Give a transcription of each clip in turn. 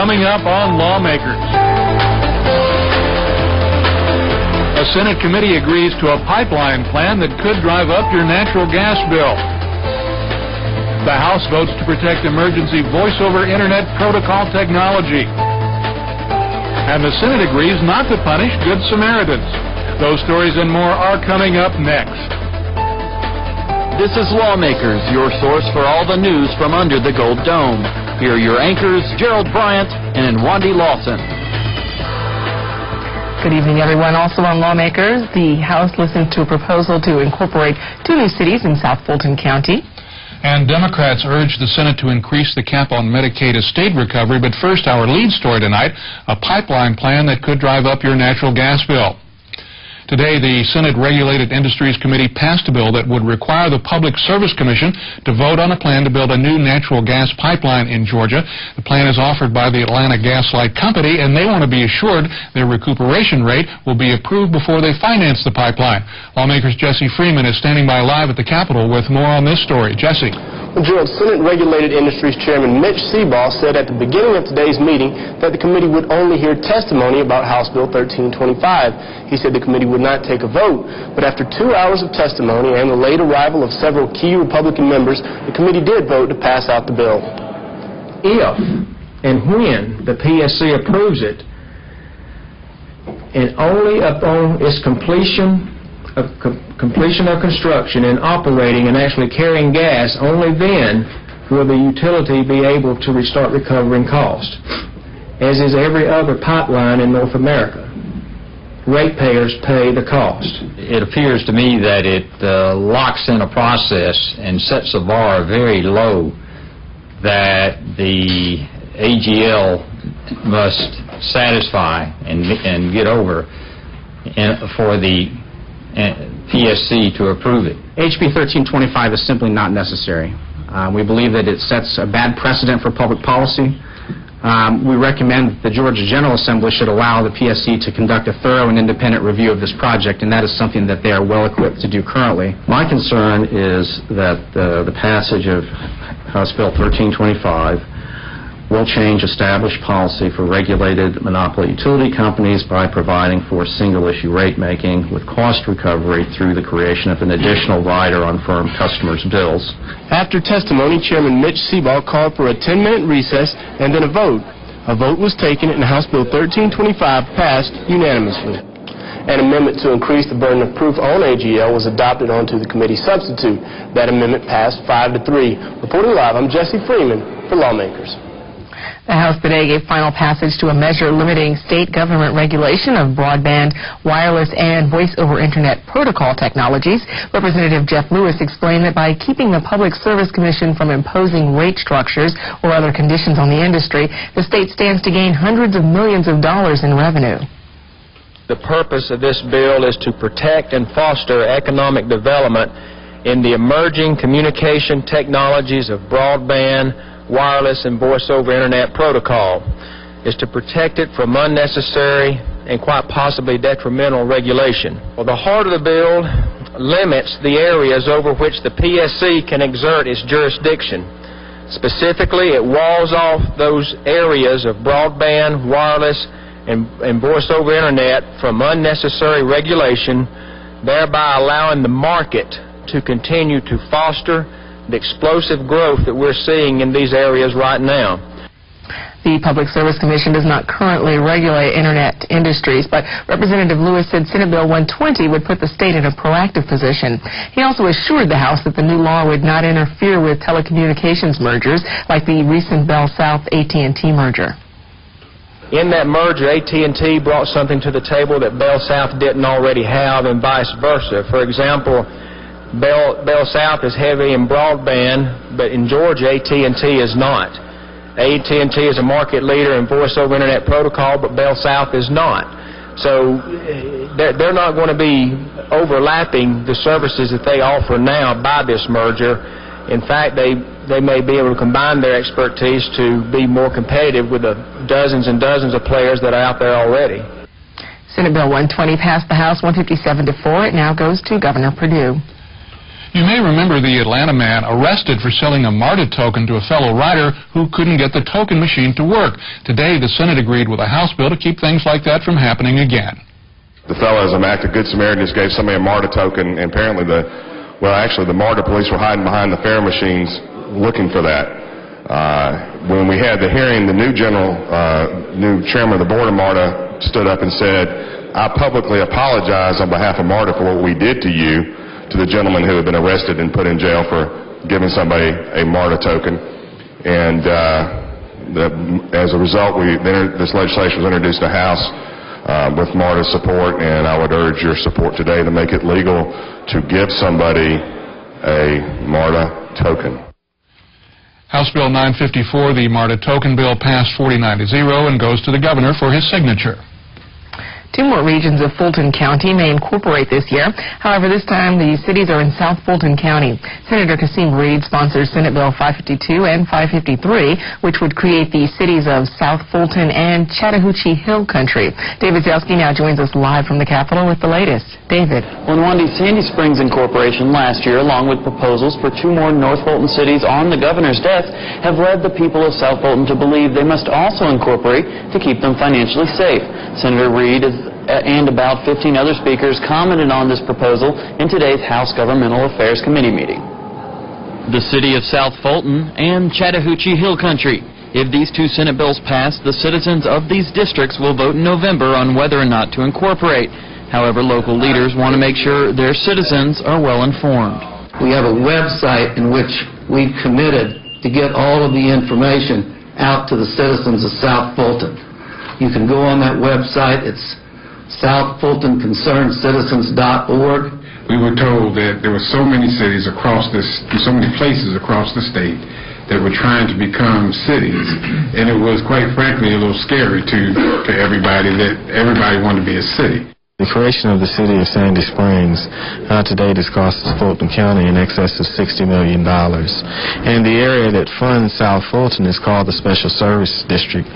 coming up on Lawmakers. A Senate committee agrees to a pipeline plan that could drive up your natural gas bill. The House votes to protect emergency voice-over internet protocol technology. And the Senate agrees not to punish Good Samaritans. Those stories and more are coming up next. This is Lawmakers, your source for all the news from under the Gold Dome. Here are your anchors, Gerald Bryant and Wandy Lawson. Good evening, everyone. Also on Lawmakers, the House listened to a proposal to incorporate 2 new cities in South Fulton County. And Democrats urged the Senate to increase the cap on Medicaid estate recovery. But first, our lead story tonight, a pipeline plan that could drive up your natural gas bill. Today, the Senate Regulated Industries Committee passed a bill that would require the Public Service Commission to vote on a plan to build a new natural gas pipeline in Georgia. The plan is offered by the Atlanta Gas Light Company, and they want to be assured their recuperation rate will be approved before they finance the pipeline. Lawmakers' Jesse Freeman is standing by live at the Capitol with more on this story. Jesse. Well, Gerald, Senate Regulated Industries Chairman Mitch Seabaugh said at the beginning of today's meeting that the committee would only hear testimony about House Bill 1325. He said the committee would not take a vote, but after 2 hours of testimony and the late arrival of several key Republican members, the committee did vote to pass out the bill. If and when the PSC approves it, and only upon its completion of construction and operating and actually carrying gas, only then will the utility be able to restart recovering cost, as is every other pipeline in North America. Ratepayers pay the cost. It appears to me that it locks in a process and sets the bar very low that the AGL must satisfy and get over for the PSC to approve it. HB 1325 is simply not necessary. We believe that it sets a bad precedent for public policy. We recommend that the Georgia General Assembly should allow the PSC to conduct a thorough and independent review of this project, and that is something that they are well equipped to do currently. My concern is that the passage of House Bill 1325 will change established policy for regulated monopoly utility companies by providing for single-issue rate making with cost recovery through the creation of an additional rider on firm customers' bills. After testimony, Chairman Mitch Seabaugh called for a 10-minute recess and then a vote. A vote was taken and House Bill 1325 passed unanimously. An amendment to increase the burden of proof on AGL was adopted onto the committee substitute. That amendment passed 5-3. Reporting live, I'm Jesse Freeman for Lawmakers. The House today gave final passage to a measure limiting state government regulation of broadband, wireless, and voice-over internet protocol technologies. Representative Jeff Lewis explained that by keeping the Public Service Commission from imposing rate structures or other conditions on the industry, the state stands to gain hundreds of millions of dollars in revenue. The purpose of this bill is to protect and foster economic development in the emerging communication technologies of broadband, wireless, and voice-over internet protocol. Is to protect it from unnecessary and quite possibly detrimental regulation. Well, the heart of the bill limits the areas over which the PSC can exert its jurisdiction. Specifically, it walls off those areas of broadband, wireless, and voice-over internet from unnecessary regulation, thereby allowing the market to continue to foster the explosive growth that we're seeing in these areas right now. The Public Service Commission does not currently regulate internet industries, but Representative Lewis said Senate Bill 120 would put the state in a proactive position. He also assured the House that the new law would not interfere with telecommunications mergers like the recent Bell South AT&T merger. In that merger, AT&T brought something to the table that Bell South didn't already have, and vice versa. For example, Bell South is heavy in broadband, but in Georgia, AT&T is not. AT&T is a market leader in voice-over internet protocol, but Bell South is not. So they're not going to be overlapping the services that they offer now by this merger. In fact, they may be able to combine their expertise to be more competitive with the dozens and dozens of players that are out there already. Senate Bill 120 passed the House 157-4. It now goes to Governor Perdue. You may remember the Atlanta man arrested for selling a MARTA token to a fellow rider who couldn't get the token machine to work. Today, the Senate agreed with a House bill to keep things like that from happening again. The fellow, as an act of good Samaritan, just gave somebody a MARTA token, and apparently the MARTA police were hiding behind the fare machines looking for that. When we had the hearing, the new chairman of the board of MARTA stood up and said, "I publicly apologize on behalf of MARTA for what we did to you," to the gentleman who had been arrested and put in jail for giving somebody a MARTA token. And as a result, this legislation was introduced to the House with MARTA's support, and I would urge your support today to make it legal to give somebody a MARTA token. House Bill 954, the MARTA token bill, passed 49-0 and goes to the governor for his signature. 2 more regions of Fulton County may incorporate this year. However, this time the cities are in South Fulton County. Senator Kasim Reed sponsors Senate Bill 552 and 553, which would create the cities of South Fulton and Chattahoochee Hill Country. David Zelski now joins us live from the Capitol with the latest. David. Well, Wandy, Sandy Springs Incorporation last year, along with proposals for 2 more North Fulton cities on the governor's desk, have led the people of South Fulton to believe they must also incorporate to keep them financially safe. Senator Reed and about 15 other speakers commented on this proposal in today's House Governmental Affairs Committee meeting. The city of South Fulton and Chattahoochee Hill Country. If these 2 Senate bills pass, the citizens of these districts will vote in November on whether or not to incorporate. However, local leaders want to make sure their citizens are well informed. We have a website in which we've committed to get all of the information out to the citizens of South Fulton. You can go on that website. It's southfultoncernedcitizens.org. We were told that there were so many cities so many places across the state that were trying to become cities, and it was quite frankly a little scary to everybody that everybody wanted to be a city. The creation of the city of Sandy Springs today costs Fulton County in excess of $60 million. And the area that funds South Fulton is called the Special Service District.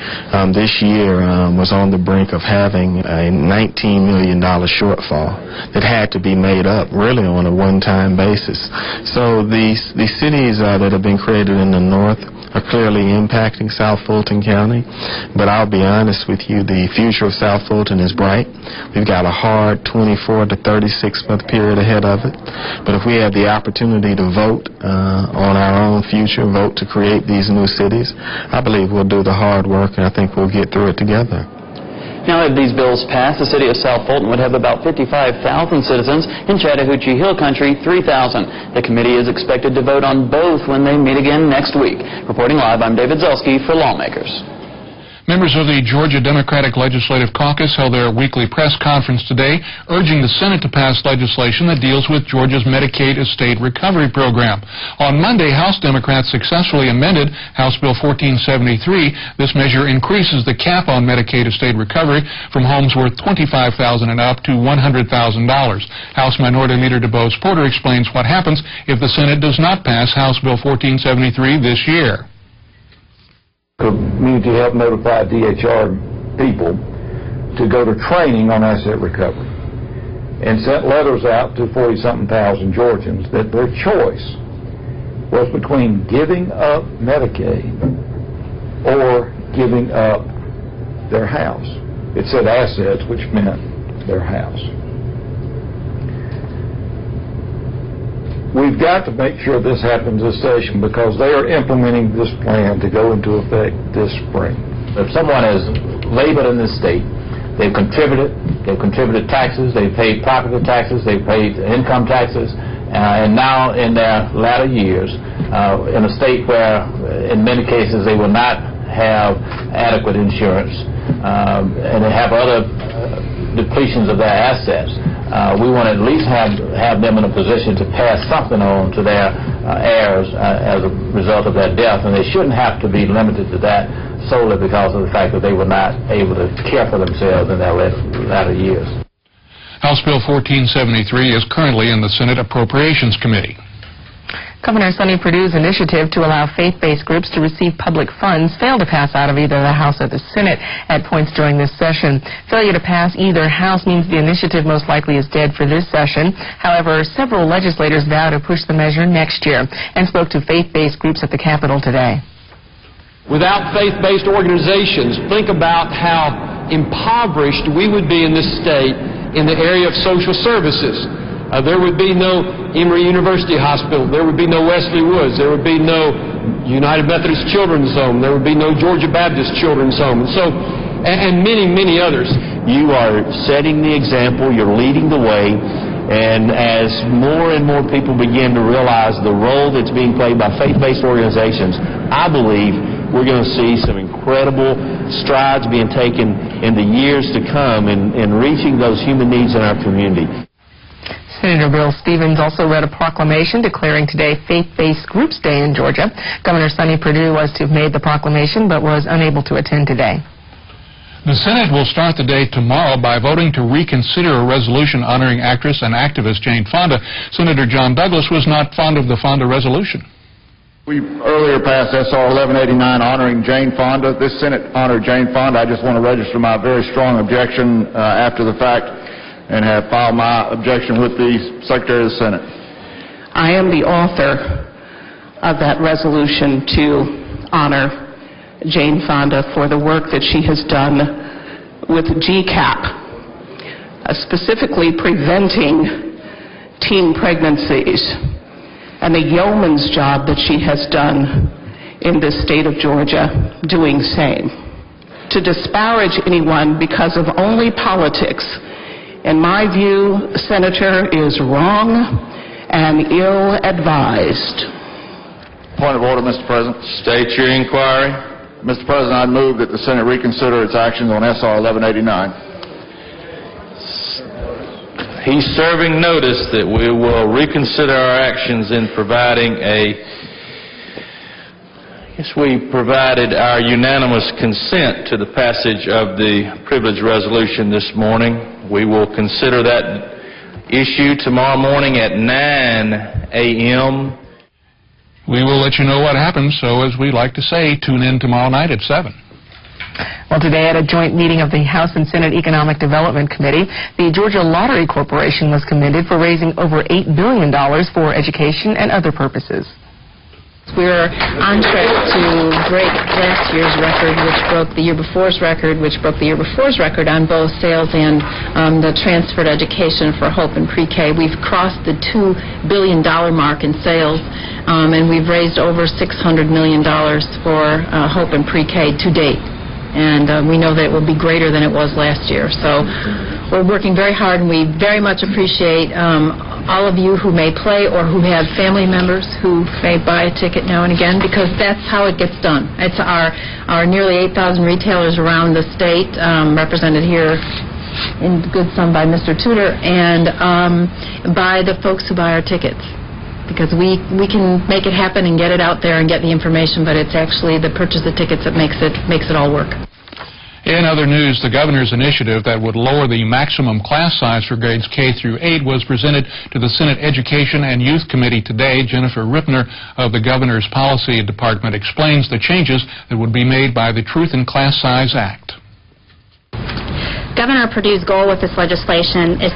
This year was on the brink of having a $19 million shortfall that had to be made up really on a one-time basis. So these cities that have been created in the north are clearly impacting South Fulton County, but I'll be honest with you, the future of South Fulton is bright. We've got a hard 24 to 36 month period ahead of it, but if we have the opportunity to vote on our own future, vote to create these new cities, I believe we'll do the hard work, and I think we'll get through it together. Now, if these bills pass, the city of South Fulton would have about 55,000 citizens. In Chattahoochee Hill Country, 3,000. The committee is expected to vote on both when they meet again next week. Reporting live, I'm David Zelski for Lawmakers. Members of the Georgia Democratic Legislative Caucus held their weekly press conference today, urging the Senate to pass legislation that deals with Georgia's Medicaid estate recovery program. On Monday, House Democrats successfully amended House Bill 1473. This measure increases the cap on Medicaid estate recovery from homes worth $25,000 and up to $100,000. House Minority Leader DeBose Porter explains what happens if the Senate does not pass House Bill 1473 this year. Community Health notified DHR people to go to training on asset recovery and sent letters out to 40-something thousand Georgians that their choice was between giving up Medicaid or giving up their house. It said assets, which meant their house. We've got to make sure this happens this session because they are implementing this plan to go into effect this spring. If someone is labeled in this state, they've contributed taxes, they've paid property taxes, they've paid income taxes, and now in their latter years, in a state where in many cases they will not have adequate insurance, and they have other depletions of their assets, we want to at least have them in a position to pass something on to their heirs as a result of their death, and they shouldn't have to be limited to that solely because of the fact that they were not able to care for themselves in their latter years. House Bill 1473 is currently in the Senate Appropriations Committee. Governor Sonny Perdue's initiative to allow faith-based groups to receive public funds failed to pass out of either the House or the Senate at points during this session. Failure to pass either house means the initiative most likely is dead for this session. However, several legislators vow to push the measure next year and spoke to faith-based groups at the Capitol today. Without faith-based organizations, think about how impoverished we would be in this state in the area of social services. There would be no Emory University Hospital. There would be no Wesley Woods. There would be no United Methodist Children's Home. There would be no Georgia Baptist Children's Home. And many, many others. You are setting the example. You're leading the way. And as more and more people begin to realize the role that's being played by faith-based organizations, I believe we're going to see some incredible strides being taken in the years to come in reaching those human needs in our community. Senator Bill Stevens also read a proclamation declaring today Faith-Based Groups Day in Georgia. Governor Sonny Perdue was to have made the proclamation but was unable to attend today. The Senate will start the day tomorrow by voting to reconsider a resolution honoring actress and activist Jane Fonda. Senator John Douglas was not fond of the Fonda resolution. We earlier passed S.R. 1189 honoring Jane Fonda. This Senate honored Jane Fonda. I just want to register my very strong objection after the fact and have filed my objection with the Secretary of the Senate. I am the author of that resolution to honor Jane Fonda for the work that she has done with GCAP, specifically preventing teen pregnancies, and the yeoman's job that she has done in this state of Georgia doing same. To disparage anyone because of only politics, in my view, Senator, is wrong and ill-advised. Point of order, Mr. President. State your inquiry. Mr. President, I move that the Senate reconsider its actions on S.R. 1189. He's serving notice that we will reconsider our actions in providing we provided our unanimous consent to the passage of the privilege resolution this morning. We will consider that issue tomorrow morning at 9 a.m. We will let you know what happens, so as we like to say, tune in tomorrow night at 7. Well, today at a joint meeting of the House and Senate Economic Development Committee, the Georgia Lottery Corporation was commended for raising over $8 billion for education and other purposes. We're on track to break last year's record, which broke the year before's record, on both sales and the transferred education for Hope and Pre-K. We've crossed the $2 billion mark in sales, and we've raised over $600 million for Hope and Pre-K to date. And we know that it will be greater than it was last year. So we're working very hard, and we very much appreciate all of you who may play or who have family members who may buy a ticket now and again, because that's how it gets done. It's our nearly 8,000 retailers around the state, represented here in good sum by Mr. Tudor, and by the folks who buy our tickets. Because we can make it happen and get it out there and get the information, but it's actually the purchase of tickets that makes it all work. In other news, the governor's initiative that would lower the maximum class size for grades K through 8 was presented to the Senate Education and Youth Committee today. Jennifer Rippner of the Governor's Policy Department explains the changes that would be made by the Truth in Class Size Act. Governor Perdue's goal with this legislation is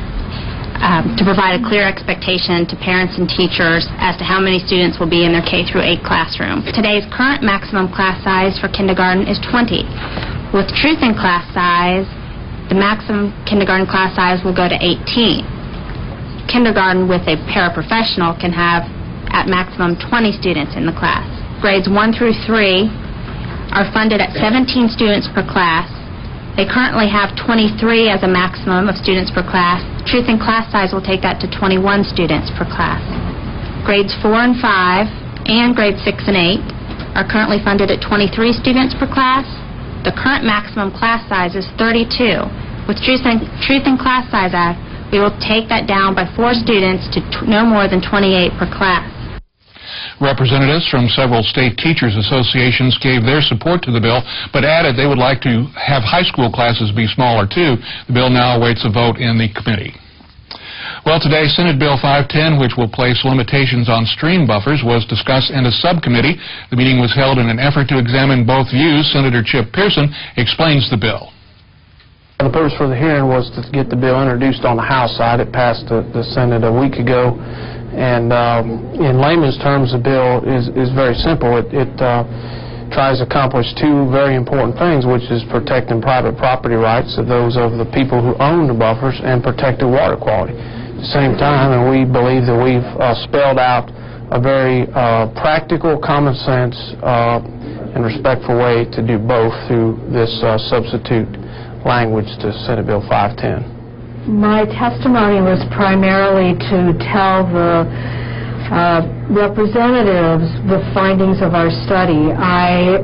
to provide a clear expectation to parents and teachers as to how many students will be in their K through 8 classroom. Today's current maximum class size for kindergarten is 20. With Truth in Class Size, the maximum kindergarten class size will go to 18. Kindergarten with a paraprofessional can have at maximum 20 students in the class. Grades 1 through 3 are funded at 17 students per class. They currently have 23 as a maximum of students per class. Truth in Class Size will take that to 21 students per class. Grades 4 and 5 and grades 6 and 8 are currently funded at 23 students per class. The current maximum class size is 32. With Truth in Class Size Act, we will take that down by 4 students to no more than 28 per class. Representatives from several state teachers associations gave their support to the bill, but added they would like to have high school classes be smaller too. The bill now awaits a vote in the committee. Well, today, Senate Bill 510, which will place limitations on stream buffers, was discussed in a subcommittee. The meeting was held in an effort to examine both views. Senator Chip Pearson explains the bill. The purpose for the hearing was to get the bill introduced on the House side. It passed the Senate a week ago, and in layman's terms, the bill is very simple. It tries to accomplish two very important things, which is protecting private property rights of those of the people who own the buffers and protecting water quality. At the same time, and we believe that we've spelled out a very practical, common sense, and respectful way to do both through this substitute language to Senate Bill 510. My testimony was primarily to tell the representatives the findings of our study. I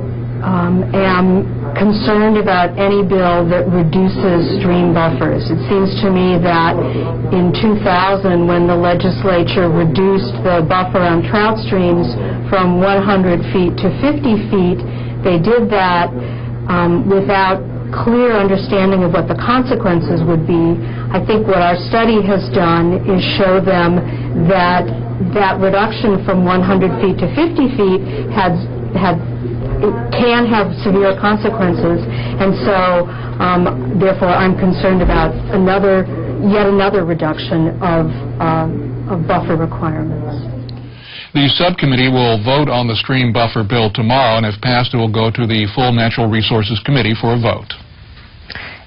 am concerned about any bill that reduces stream buffers. It seems to me that in 2000, when the legislature reduced the buffer on trout streams from 100 feet to 50 feet, they did that without clear understanding of what the consequences would be. I think what our study has done is show them that that reduction from 100 feet to 50 feet can have severe consequences, and so therefore I'm concerned about yet another reduction of buffer requirements. The subcommittee will vote on the stream buffer bill tomorrow, and if passed, it will go to the full Natural Resources Committee for a vote.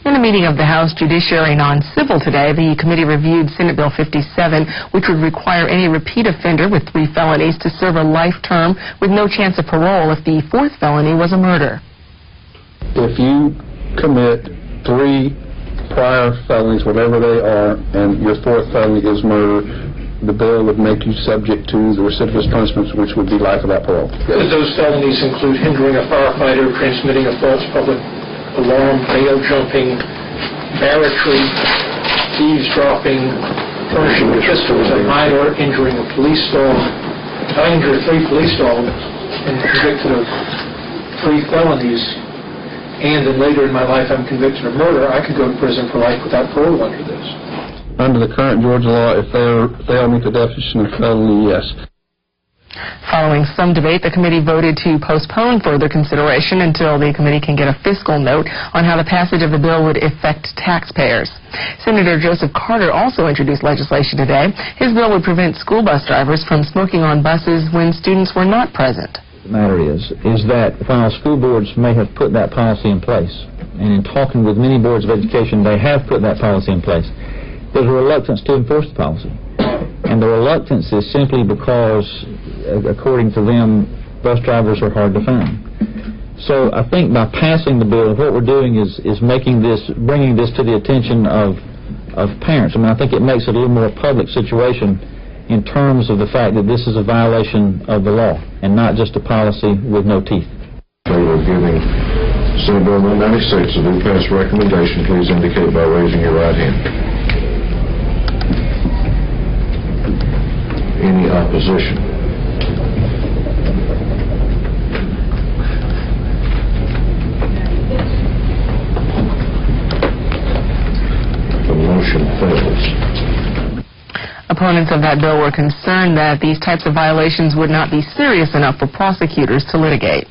In a meeting of the House Judiciary Non-Civil today, the committee reviewed Senate Bill 57, which would require any repeat offender with 3 felonies to serve a life term with no chance of parole if the 4th felony was a murder. If you commit 3 prior felonies, whatever they are, and your 4th felony is murder, the bill would make you subject to the recidivist punishments, which would be life without parole. Those felonies include hindering a firefighter, transmitting a false public alarm, bail jumping, barratry, eavesdropping, furnishing pistols, a minor, injuring a police dog. I injured 3 police dogs and convicted of 3 felonies, and then later in my life I'm convicted of murder. I could go to prison for life without parole under this. Under the current Georgia law, if they all meet the definition of felony, yes. Following some debate, the committee voted to postpone further consideration until the committee can get a fiscal note on how the passage of the bill would affect taxpayers. Senator Joseph Carter also introduced legislation today. His bill would prevent school bus drivers from smoking on buses when students were not present. The matter is that while school boards may have put that policy in place, and in talking with many boards of education, they have put that policy in place, there's a reluctance to enforce the policy. And the reluctance is simply because, according to them, bus drivers are hard to find. So I think by passing the bill, what we're doing is bringing this to the attention of parents. I mean, I think it makes it a little more public situation in terms of the fact that this is a violation of the law and not just a policy with no teeth. We're giving Senate Bill 196 a do pass recommendation. Please indicate by raising your right hand. Any opposition? The motion fails. Opponents of that bill were concerned that these types of violations would not be serious enough for prosecutors to litigate.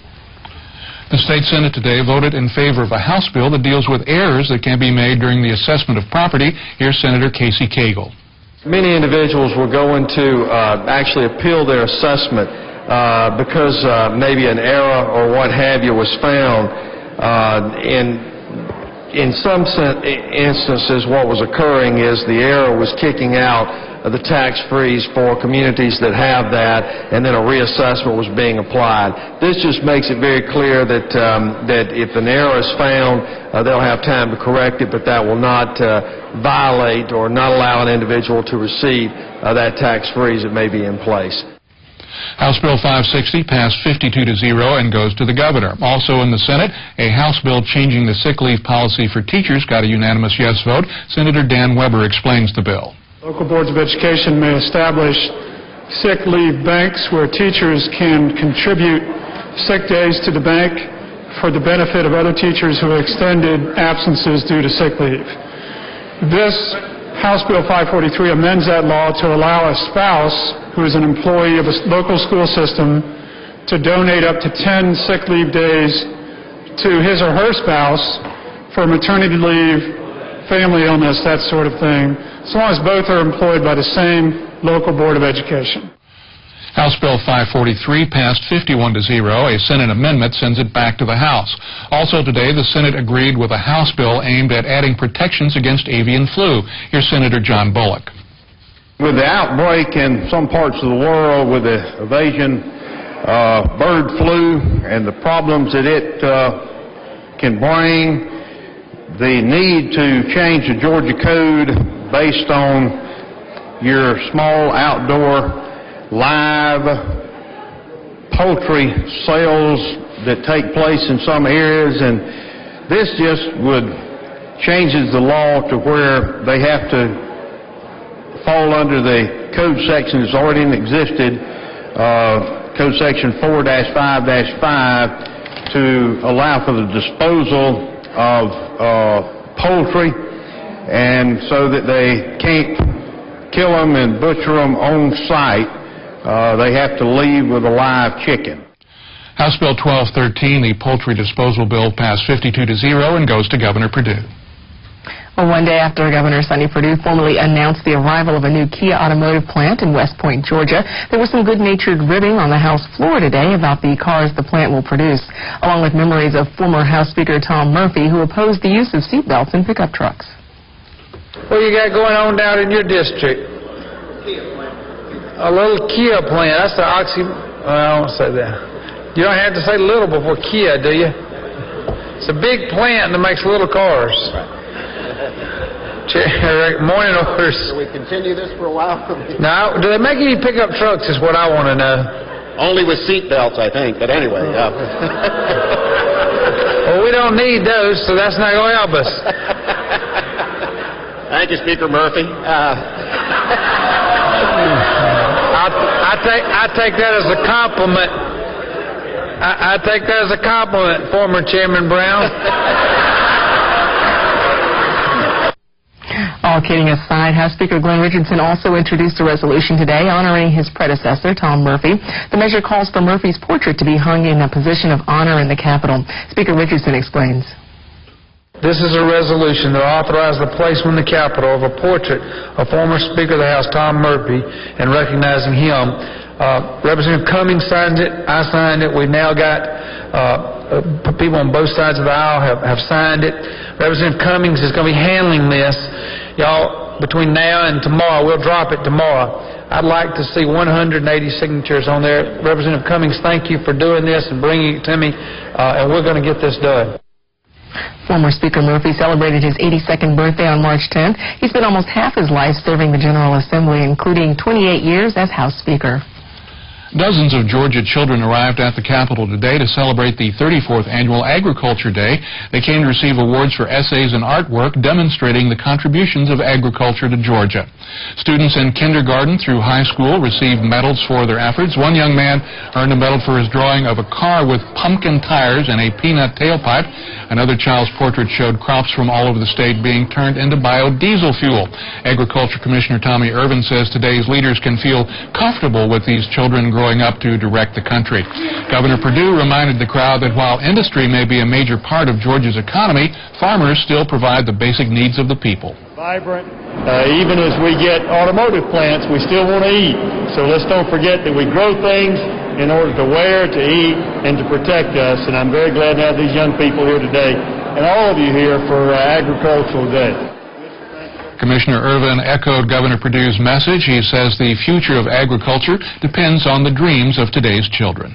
The state Senate today voted in favor of a House bill that deals with errors that can be made during the assessment of property. Here's Senator Casey Cagle. Many individuals were going to actually appeal their assessment because maybe an error or what have you was found. In some instances, what was occurring is the error was kicking out the tax freeze for communities that have that, and then a reassessment was being applied. This just makes it very clear that if an error is found, they'll have time to correct it, but that will not violate or not allow an individual to receive that tax freeze that may be in place. House Bill 560 passed 52-0 and goes to the governor. Also in the Senate, a House bill changing the sick leave policy for teachers got a unanimous yes vote. Senator Dan Weber explains the bill. Local boards of education may establish sick leave banks where teachers can contribute sick days to the bank for the benefit of other teachers who extended absences due to sick leave. This House Bill 543 amends that law to allow a spouse who is an employee of a local school system to donate up to 10 sick leave days to his or her spouse for maternity leave, family illness, that sort of thing, as long as both are employed by the same local Board of Education. House Bill 543 passed 51-0. A Senate amendment sends it back to the House. Also today, the Senate agreed with a House bill aimed at adding protections against avian flu. Here's Senator John Bullock. With the outbreak in some parts of the world with the Asian bird flu and the problems that it can bring, the need to change the Georgia Code based on your small outdoor live poultry sales that take place in some areas, and this just would changes the law to where they have to fall under the code section that's already existed, code section 4-5-5, to allow for the disposal of poultry, and so that they can't kill them and butcher them on site. They have to leave with a live chicken. House Bill 1213, the poultry disposal bill, passed 52-0 and goes to Governor Perdue. Well, one day after Governor Sonny Perdue formally announced the arrival of a new Kia automotive plant in West Point, Georgia, there was some good-natured ribbing on the House floor today about the cars the plant will produce, along with memories of former House Speaker Tom Murphy, who opposed the use of seatbelts in pickup trucks. What you got going on down in your district? A little Kia plant. That's the well, I won't say that. You don't have to say little before Kia, do you? It's a big plant that makes little cars. Morning orders. Do we continue this for a while? No. Do they make any pickup trucks is what I want to know. Only with seat belts, I think. But anyway. Well, we don't need those, so that's not going to help us. Thank you, Speaker Murphy. I take that as a compliment. I take that as a compliment, former Chairman Brown. All kidding aside, House Speaker Glenn Richardson also introduced a resolution today honoring his predecessor, Tom Murphy. The measure calls for Murphy's portrait to be hung in a position of honor in the Capitol. Speaker Richardson explains. This is a resolution to authorize the placement in the Capitol of a portrait of former Speaker of the House, Tom Murphy, and recognizing him. Representative Cummings signed it. I signed it. We've now got people on both sides of the aisle have signed it. Representative Cummings is going to be handling this. Y'all, between now and tomorrow, we'll drop it tomorrow. I'd like to see 180 signatures on there. Representative Cummings, thank you for doing this and bringing it to me, and we're going to get this done. Former Speaker Murphy celebrated his 82nd birthday on March 10th. He spent almost half his life serving the General Assembly, including 28 years as House Speaker. Dozens of Georgia children arrived at the Capitol today to celebrate the 34th Annual Agriculture Day. They came to receive awards for essays and artwork demonstrating the contributions of agriculture to Georgia. Students in kindergarten through high school received medals for their efforts. One young man earned a medal for his drawing of a car with pumpkin tires and a peanut tailpipe. Another child's portrait showed crops from all over the state being turned into biodiesel fuel. Agriculture Commissioner Tommy Irvin says today's leaders can feel comfortable with these children growing up to direct the country. Governor Perdue reminded the crowd that while industry may be a major part of Georgia's economy, farmers still provide the basic needs of the people. Vibrant. Even as we get automotive plants, we still want to eat. So let's don't forget that we grow things in order to wear, to eat, and to protect us. And I'm very glad to have these young people here today, and all of you here for Agricultural Day. Commissioner Irvin echoed Governor Perdue's message. He says the future of agriculture depends on the dreams of today's children.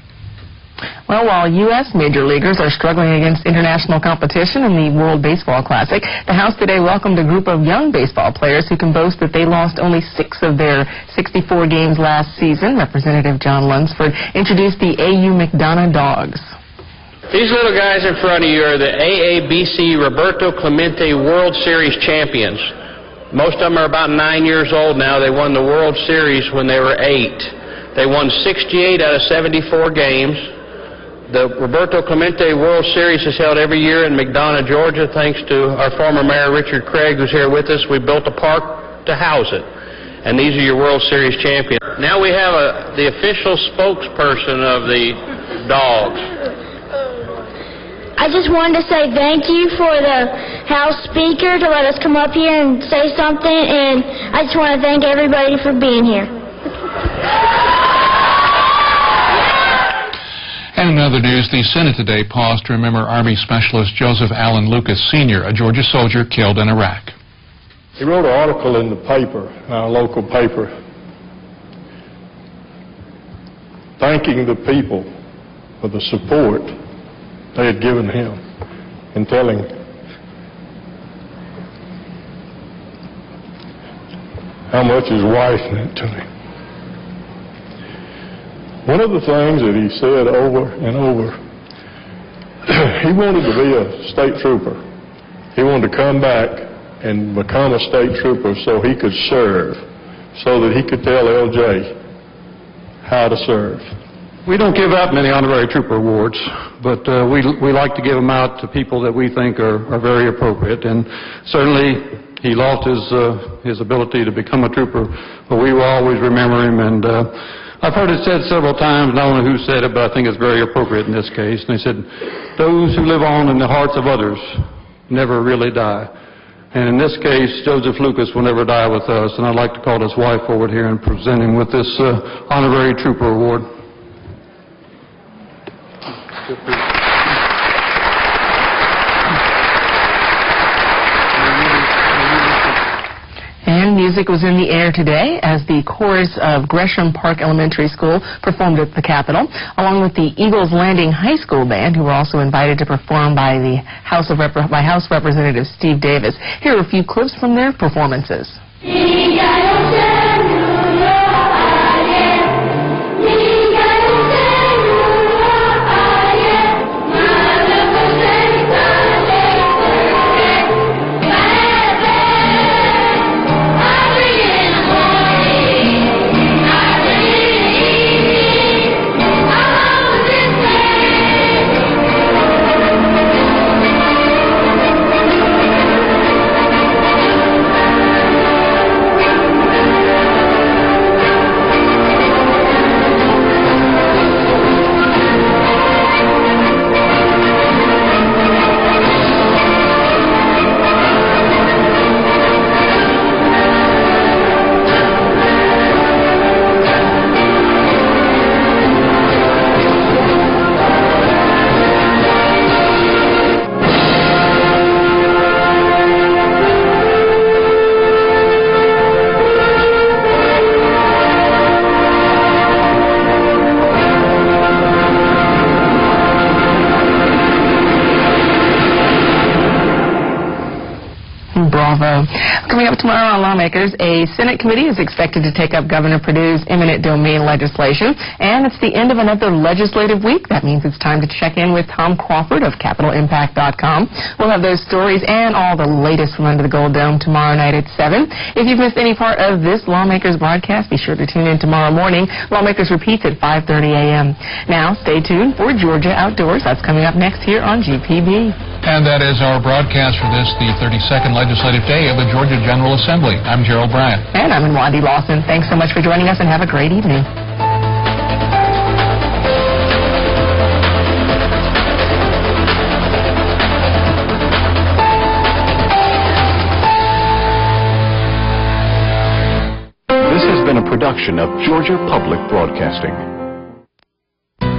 Well, while U.S. major leaguers are struggling against international competition in the World Baseball Classic, the House today welcomed a group of young baseball players who can boast that they lost only 6 of their 64 games last season. Representative John Lunsford introduced the A.U. McDonough Dogs. These little guys in front of you are the AABC Roberto Clemente World Series champions. Most of them are about 9 years old now. They won the World Series when they were 8. They won 68 out of 74 games. The Roberto Clemente World Series is held every year in McDonough, Georgia, thanks to our former Mayor Richard Craig, who's here with us. We built a park to house it. And these are your World Series champions. Now we have the official spokesperson of the Dogs. I just wanted to say thank you for the House Speaker to let us come up here and say something, and I just want to thank everybody for being here. And in other news, the Senate today paused to remember Army Specialist Joseph Allen Lucas, Sr., a Georgia soldier killed in Iraq. He wrote an article in the paper, our local paper, thanking the people for the support they had given him and telling how much his wife meant to him. One of the things that he said over and over, he wanted to be a state trooper. He wanted to come back and become a state trooper so he could serve, so that he could tell LJ how to serve. We don't give out many honorary trooper awards, but we like to give them out to people that we think are very appropriate. And certainly he lost his ability to become a trooper, but we will always remember him. And I've heard it said several times, I don't know who said it, but I think it's very appropriate in this case. And they said, those who live on in the hearts of others never really die. And in this case, Joseph Lucas will never die with us. And I'd like to call his wife forward here and present him with this honorary trooper award. And music was in the air today as the chorus of Gresham Park Elementary School performed at the Capitol, along with the Eagles Landing High School Band, who were also invited to perform by House Representative Steve Davis. Here are a few clips from their performances. Bravo. Coming up tomorrow on Lawmakers, a Senate committee is expected to take up Governor Perdue's eminent domain legislation, and it's the end of another legislative week. That means it's time to check in with Tom Crawford of CapitolImpact.com. We'll have those stories and all the latest from under the Gold Dome tomorrow night at 7. If you've missed any part of this Lawmakers broadcast, be sure to tune in tomorrow morning. Lawmakers repeats at 5:30 a.m. Now, stay tuned for Georgia Outdoors. That's coming up next here on GPB. And that is our broadcast for this, the 32nd legislative day of the Georgia General Assembly. I'm Gerald Bryant. And I'm Wandy Lawson. Thanks so much for joining us and have a great evening. This has been a production of Georgia Public Broadcasting.